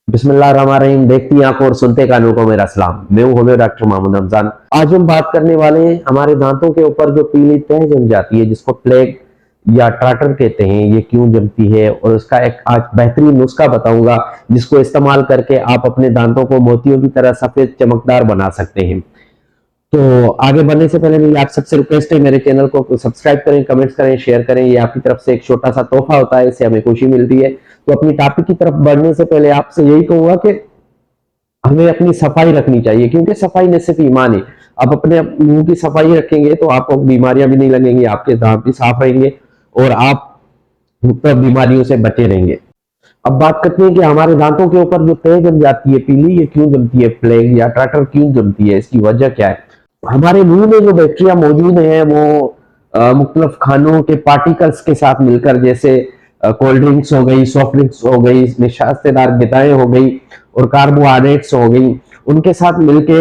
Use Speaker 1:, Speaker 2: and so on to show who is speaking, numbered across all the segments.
Speaker 1: बिस्मिल्लाहिर्रहमानिर्रहीम। देखती आंखों और सुनते कानों को मेरा सलाम। मैं हूं डॉक्टर मोहम्मद रमजान। आज हम बात करने वाले हैं हमारे दांतों के ऊपर जो पीली तह जम जाती है, जिसको प्लेग या टाटर कहते हैं, ये क्यों जमती है और उसका एक आज बेहतरीन नुस्खा बताऊंगा जिसको इस्तेमाल करके आप अपने दांतों को मोतियों की तरह सफेद चमकदार बना सकते हैं। तो आगे बढ़ने से पहले मेरी आप सबसे रिक्वेस्ट है, मेरे चैनल को सब्सक्राइब करें, कमेंट्स करें, शेयर करें। ये आपकी तरफ से एक छोटा सा तोहफा होता है, इससे हमें खुशी मिलती है। तो अपनी टॉपिक की तरफ बढ़ने से पहले आपसे यही कहूंगा कि हमें अपनी सफाई रखनी चाहिए, क्योंकि सफाई में सिर्फ ईमान है। आप अपने मुंह की सफाई रखेंगे तो आपको बीमारियां भी नहीं लगेंगी, आपके दांत भी साफ रहेंगे और आप मुख्तलिफ बीमारियों से बचे रहेंगे। अब बात करते हैं कि हमारे दांतों के ऊपर जो तह जम जाती है पीली, ये क्यों जमती है, प्लेग या टाटर क्यों जमती है, इसकी वजह क्या है। हमारे मुंह में जो बैक्टीरिया मौजूद है वो मुख्तलिफ खानों के पार्टिकल्स के साथ मिलकर, जैसे कोल्ड ड्रिंक्स हो गई, सॉफ्ट ड्रिंक्स हो गई, निशास्तदार ग़िज़ाएं हो गई और कार्बोहाइड्रेट्स हो गई, उनके साथ मिलके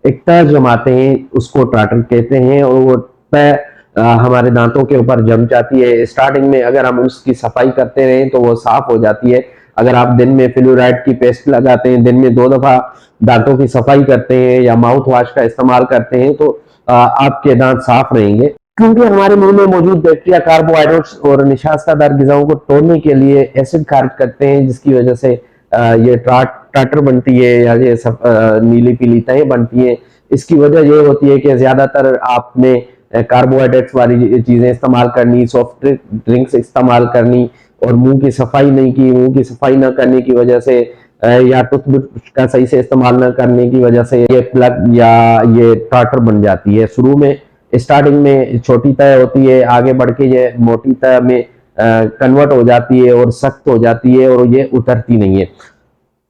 Speaker 1: एक तह जमाते हैं, उसको टाटर कहते हैं। और वो तह हमारे दांतों के ऊपर जम जाती है। स्टार्टिंग में अगर हम उसकी सफाई करते रहें तो वो साफ हो जाती है। अगर आप दिन में फ्लोराइड की पेस्ट लगाते हैं, दिन में 2 दफा दांतों की सफाई करते हैं या माउथ वॉश का इस्तेमाल करते हैं तो आपके दांत साफ रहेंगे, क्योंकि हमारे मुंह में मौजूद बैक्टीरिया कार्बोहाइड्रेट्स और निशास्तदार ग़िज़ाओं को तोड़ने के लिए एसिड खारिज करते हैं, जिसकी वजह से ये टाटर बनती है या ये सब नीली पीली तहें बनती हैं। इसकी वजह ये होती है कि ज्यादातर आपने कार्बोहाइड्रेट्स वाली चीजें इस्तेमाल करनी, सॉफ्ट ड्रिंक्स इस्तेमाल करनी और मुंह की सफाई नहीं की। मुंह की सफाई न करने की वजह से या टूथब्रश का सही से इस्तेमाल न करने की वजह से ये प्लग या ये टाटर बन जाती है। शुरू में स्टार्टिंग में छोटी तह होती है, आगे बढ़ के ये मोटी तह में कन्वर्ट हो जाती है और सख्त हो जाती है और ये उतरती नहीं है।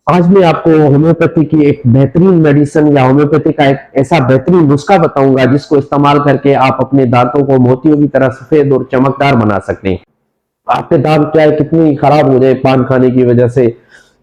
Speaker 1: आज मैं आपको होम्योपैथी की एक बेहतरीन मेडिसिन या होम्योपैथी का एक ऐसा बेहतरीन नुस्खा बताऊंगा जिसको इस्तेमाल करके आप अपने दांतों को मोतियों की तरह सफेद और चमकदार बना सकते हैं। आपके दांत चाहे कितनी खराब हो जाए पान खाने की वजह से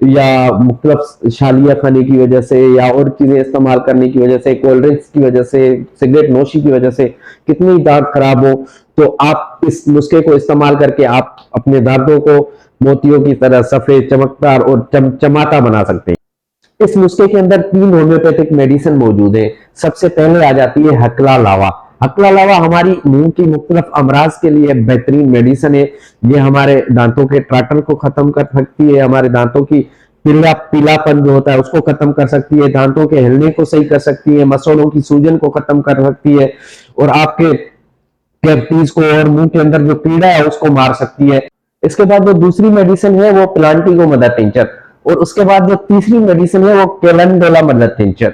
Speaker 1: या मुख्तलिफ छालियां खाने की वजह से या और चीजें इस्तेमाल करने की वजह से, कोल्ड ड्रिंक्स की वजह से, सिगरेट नोशी की वजह से कितनी दांत खराब हो, तो आप इस नुस्खे को इस्तेमाल करके आप अपने दांतों को मोतियों की तरह सफेद, चमकदार और चमचमाता बना सकते हैं। इस नुस्खे के अंदर 3 होम्योपैथिक मेडिसिन मौजूद है। सबसे पहले आ जाती है हकला लावा। हकला लावा हमारी मुंह की मुख्तलिफ अमराज के लिए बेहतरीन मेडिसिन है। ये हमारे दांतों के टाटर को खत्म कर सकती है, हमारे दांतों की पीलापन जो होता है उसको खत्म कर सकती है, दांतों के हिलने को सही कर सकती है, मसोड़ों की सूजन को खत्म कर सकती है और आपके कैविटीज को और मुंह के अंदर जो कीड़ा है उसको मार सकती है। इसके बाद जो दूसरी मेडिसिन है वो प्लांटिगो मदर टिंचर और उसके बाद जो तीसरी मेडिसिन है वो कैलेंडोला मदर टिंचर।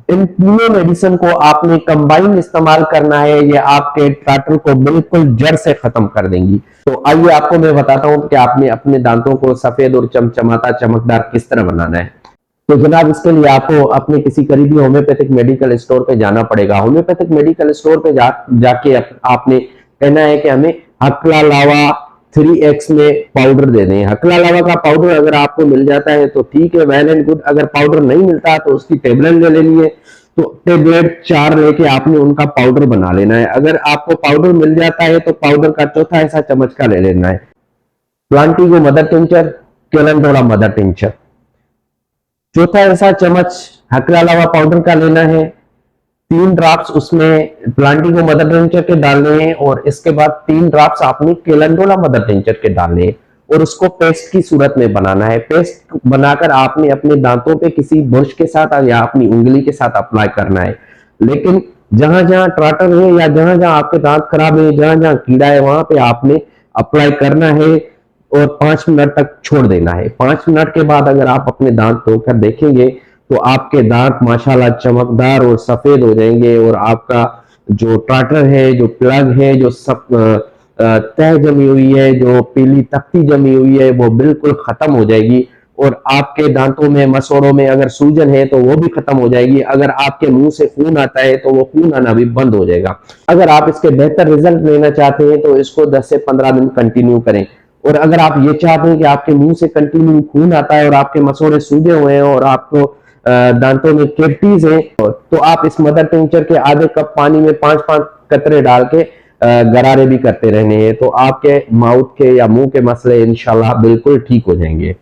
Speaker 1: इन तीनों मेडिसिन को आपने कंबाइन इस्तेमाल करना है, ये आपके टाटर को बिल्कुल जड़ से खत्म कर देंगी। तो आइए आपको मैं बताता हूं कि आपने अपने दांतों को सफेद और चमचमाता चमकदार किस तरह बनाना है। तो जनाब, इसके लिए आपको अपने किसी करीबी होम्योपैथिक मेडिकल स्टोर पे जाना पड़ेगा। होम्योपैथिक मेडिकल स्टोर पे जाके आपने कहना है कि हमें हकला लावा 3x में पाउडर दे दें। हकला लावा का पाउडर अगर आपको मिल जाता है तो ठीक है, वेल एंड गुड। अगर पाउडर नहीं मिलता तो उसकी टेबलेट ले लेनी है, तो टेबलेट 4 लेके आपने उनका पाउडर बना लेना है। अगर आपको पाउडर मिल जाता है तो पाउडर का चौथा ऐसा चम्मच का ले लेना है। प्लांटिगो mother tincture, calendula mother tincture, चौथा ऐसा चम्मच हकला लावा पाउडर का लेना है। 3 ड्रॉप्स उसमें प्लांटिगो मदर टिंचर के डालने हैं और इसके बाद 3 ड्रॉप्स आपने कैलेंडोला मदर टिंचर के डालने हैं और उसको पेस्ट की सूरत में बनाना है। पेस्ट बनाकर आपने अपने दांतों पे किसी ब्रश के साथ या अपनी उंगली के साथ अप्लाई करना है। लेकिन जहां जहां टाटर है या जहां जहां आपके दांत खराब है, जहां जहां कीड़ा है, वहां पे आपने अप्लाई करना है और 5 मिनट तक छोड़ देना है। 5 मिनट के बाद अगर आप अपने दांत धोकर देखेंगे तो आपके दांत माशाल्लाह चमकदार और सफेद हो जाएंगे और आपका जो टाटर है, जो प्लग है, जो सब तह जमी हुई है, जो पीली तख्ती जमी हुई है, वो बिल्कुल खत्म हो जाएगी और आपके दांतों में, मसोड़ों में अगर सूजन है तो वो भी खत्म हो जाएगी। अगर आपके मुंह से खून आता है तो वो खून आना भी बंद हो जाएगा। अगर आप इसके बेहतर रिजल्ट लेना चाहते हैं तो इसको 10 से 15 दिन कंटिन्यू करें। और अगर आप ये चाहते हैं कि आपके मुंह से कंटिन्यू खून आता है और आपके मसोड़े सूजे हुए हैं और आपको दांतों में कैविटीज है, तो आप इस मदर टिंचर के आधे कप पानी में 5-5 कतरे डाल के गरारे भी करते रहने हैं, तो आपके माउथ के या मुंह के मसले इंशाल्लाह बिल्कुल ठीक हो जाएंगे।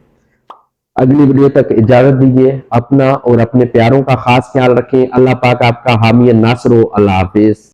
Speaker 1: अगली वीडियो तक इजाजत दीजिए। अपना और अपने प्यारों का खास ख्याल रखें। अल्लाह पाक आपका हामी नासर हो। अल्लाह हाफिज।